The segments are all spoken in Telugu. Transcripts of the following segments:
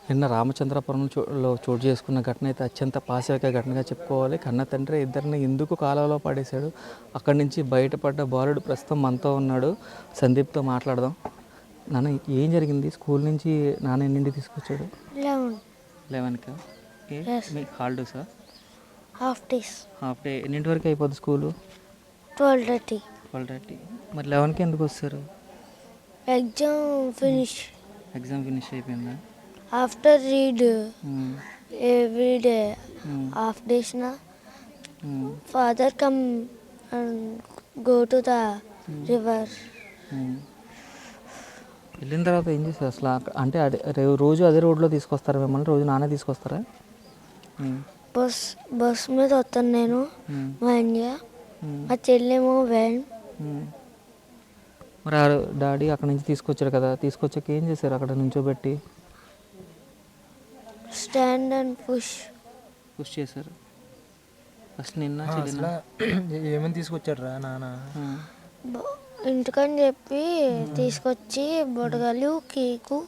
నిన్న రామచంద్రపురం లో చోటు చేసుకున్న ఘటన అయితే అత్యంత పాశవిక ఘటనగా చెప్పుకోవాలి. కన్న తండ్రి ఇద్దరిని ఎందుకు కాలువలో పడేశాడు, అక్కడి నుంచి బయటపడ్డ బాలుడు ప్రస్తుతం మనతో ఉన్నాడు. సందీప్తో మాట్లాడదాం. నాన్న, ఏం జరిగింది? స్కూల్ నుంచి నాన్న ఎన్నింటికి తీసుకొచ్చాడు? 11కా? మీకు హాలిడేసా? Half day. ఎన్నింటి వరకు అయిపోద్ది స్కూలు? 12:30. మరి 11కి ఎందుకు వస్తారు? ఎగ్జామ్ ఫినిష్ అయిపోయిందా? After read every day, half days na. Father come and go to the river. వెళ్ళిన తర్వాత ఏం చేస్తారు అసలు? అంటే రోజు అదే రోడ్లో తీసుకొస్తారా మిమ్మల్ని? రోజు నాన్న తీసుకొస్తారా? బస్ మీద వస్తాను నేను, మా ఇండియా, మా చెల్లేమో వ్యాన్. మరి డాడీ అక్కడ నుంచి తీసుకొచ్చారు కదా, తీసుకొచ్చాక ఏం చేశారు? అక్కడ నుంచోబెట్టి స్టాండ్ అండ్ పుష్ చేశారు. ఫస్ట్ నిన్న ఏమని తీసుకొచ్చాడు రా నాన్న? ఇంటికని చెప్పి తీసుకొచ్చి బొడగలు కేకు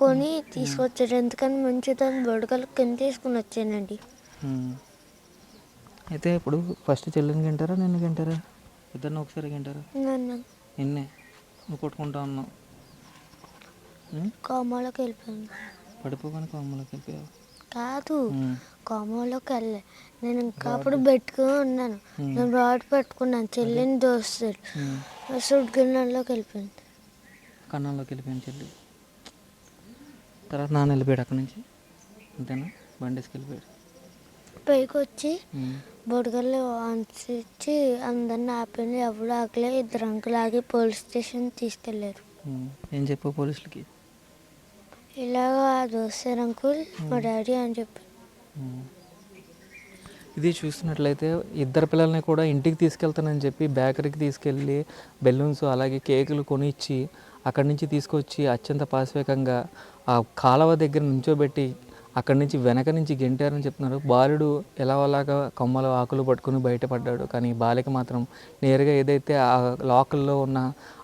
కొని తీసుకొచ్చాడు. ఎందుకని మంచిదని బొడగలు కింద తీసుకుని వచ్చానండి. అయితే ఇప్పుడు ఫస్ట్ చెల్లిని తింటారా, నిన్ను తింటారా? ఇద్దరిని ఒకసారి తింటారా? నిన్నే నువ్వు కొట్టుకుంటా ఉన్నావు. కోమలోకి వెళ్ళిపోయాను. పడిపోగానే కోమలోకి వెళ్ళిపోయావు? కాదు, కోమలోకి వెళ్ళే. నేను ఇంకా అప్పుడు పెట్టుకుని ఉన్నాను. నేను రాడ్ పెట్టుకున్నాను, చెల్లిని దోస్తాడు. సుడ్ గిన్నెలోకి వెళ్ళిపోయింది. కన్నంలోకి వెళ్ళిపోయింది చెల్లి. తర్వాత నాన్న వెళ్ళిపోయాడు అక్కడి నుంచి, అంతేనా? బండేసుకు వెళ్ళిపోయాడు. పైకి వచ్చి బొడగల్లో అంచి అందరిని ఆపింది. ఎవరు ఆకలే. ఇద్దరు అంకులు ఆగి పోలీస్ స్టేషన్ తీసుకెళ్ళారు. ఏం చెప్పు పోలీసులకి? ఇలాగా దోస్తారు అంకుల్ మా డాడీ అని చెప్పి. ఇది చూస్తున్నట్లయితే ఇద్దరు పిల్లల్ని కూడా ఇంటికి తీసుకెళ్తానని చెప్పి బేకరీకి తీసుకెళ్ళి బెలూన్స్ అలాగే కేకులు కొనిచ్చి అక్కడి నుంచి తీసుకొచ్చి అత్యంత పాశవికంగా ఆ కాలువ దగ్గర నుంచోబెట్టి అక్కడి నుంచి వెనక నుంచి గెంటారని చెప్తున్నారు. బాలుడు ఎలాగోలాగా కొమ్మలు ఆకులు పట్టుకుని బయటపడ్డాడు. కానీ బాలిక మాత్రం నేరుగా ఏదైతే ఆ లాకల్లో ఉన్న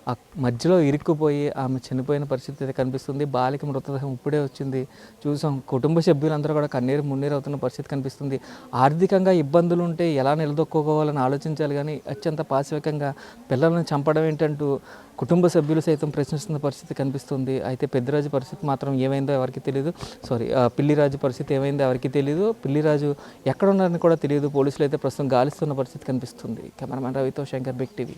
ఆ మధ్యలో ఇరుక్కుపోయి ఆమె చనిపోయిన పరిస్థితి అయితే కనిపిస్తుంది. బాలిక మృతదేహం ఇప్పుడే వచ్చింది, చూసాం. కుటుంబ సభ్యులందరూ కూడా కన్నీరు మున్నీరు అవుతున్న పరిస్థితి కనిపిస్తుంది. ఆర్థికంగా ఇబ్బందులు ఉంటే ఎలా నిలదొక్కుకోవాలని ఆలోచించాలి, కానీ అత్యంత పాశవికంగా పిల్లలను చంపడం ఏంటంటూ కుటుంబ సభ్యులు సైతం ప్రశ్నిస్తున్న పరిస్థితి కనిపిస్తుంది. అయితే పెద్దిరాజు పరిస్థితి మాత్రం ఏమైందో ఎవరికి తెలియదు. పిల్లిరాజు పరిస్థితి ఏమైందో ఎవరికి తెలియదు. పిల్లిరాజు ఎక్కడ ఉన్నారని కూడా తెలియదు. పోలీసులు అయితే ప్రస్తుతం గాలిస్తున్న పరిస్థితి కనిపిస్తుంది. కెమెరామెన్ రవితో శంకర్, బిగ్ టీవీ.